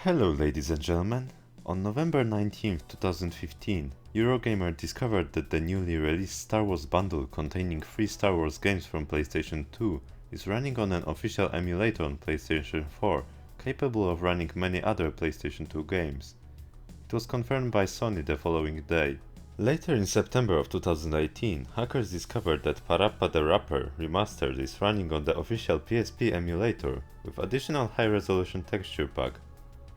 Hello ladies and gentlemen. On November 19th, 2015, Eurogamer discovered that the newly released Star Wars bundle containing 3 Star Wars games from PlayStation 2 is running on an official emulator on PlayStation 4, capable of running many other PlayStation 2 games. It was confirmed by Sony the following day. Later in September of 2018, hackers discovered that Parappa the Rapper Remastered is running on the official PSP emulator with additional high-resolution texture pack.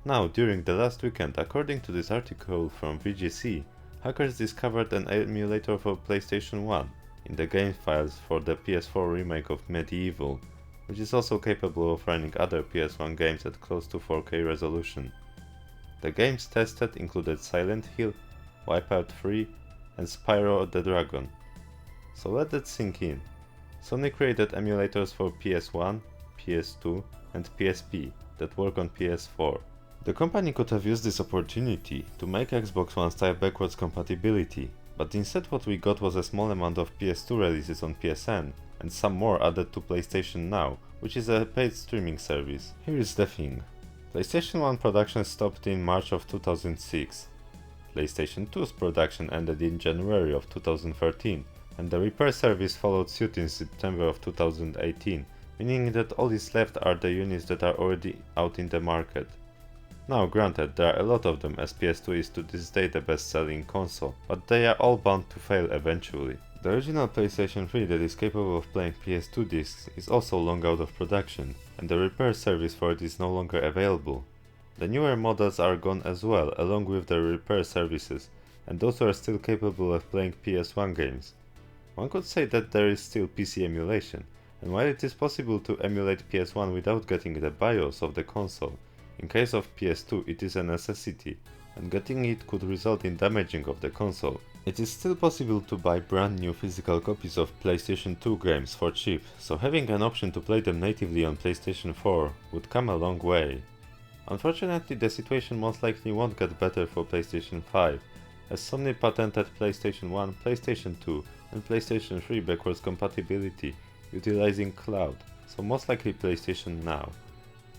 Now, during the last weekend, according to this article from VGC, hackers discovered an emulator for PlayStation 1 in the game files for the PS4 remake of Medieval, which is also capable of running other PS1 games at close to 4K resolution. The games tested included Silent Hill, Wipeout 3, and Spyro the Dragon. So let that sink in. Sony created emulators for PS1, PS2, and PSP that work on PS4. The company could have used this opportunity to make Xbox One style backwards compatibility, but instead what we got was a small amount of PS2 releases on PSN, and some more added to PlayStation Now, which is a paid streaming service. Here is the thing. PlayStation 1 production stopped in March of 2006. PlayStation 2's production ended in January of 2013, and the repair service followed suit in September of 2018, meaning that all is left are the units that are already out in the market. Now granted, there are a lot of them as PS2 is to this day the best selling console, but they are all bound to fail eventually. The original PlayStation 3 that is capable of playing PS2 discs is also long out of production, and the repair service for it is no longer available. The newer models are gone as well, along with the repair services, and those are still capable of playing PS1 games. One could say that there is still PC emulation, and while it is possible to emulate PS1 without getting the BIOS of the console, in case of PS2 it is a necessity, and getting it could result in damaging of the console. It is still possible to buy brand new physical copies of PlayStation 2 games for cheap, so having an option to play them natively on PlayStation 4 would come a long way. Unfortunately, the situation most likely won't get better for PlayStation 5, as Sony patented PlayStation 1, PlayStation 2 and PlayStation 3 backwards compatibility utilizing cloud, so most likely PlayStation Now.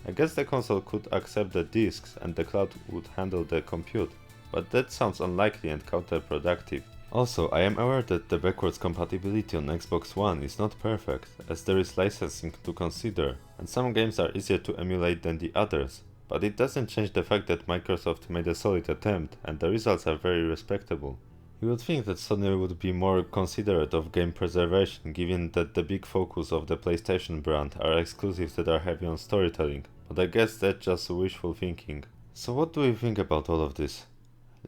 I guess the console could accept the discs and the cloud would handle the compute, but that sounds unlikely and counterproductive. Also, I am aware that the backwards compatibility on Xbox One is not perfect, as there is licensing to consider, and some games are easier to emulate than the others, but it doesn't change the fact that Microsoft made a solid attempt and the results are very respectable. You would think that Sony would be more considerate of game preservation given that the big focus of the PlayStation brand are exclusives that are heavy on storytelling, but I guess that's just wishful thinking. So what do you think about all of this?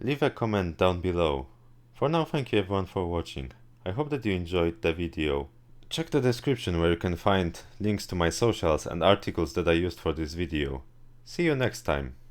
Leave a comment down below. For now, thank you everyone for watching. I hope that you enjoyed the video. Check the description where you can find links to my socials and articles that I used for this video. See you next time.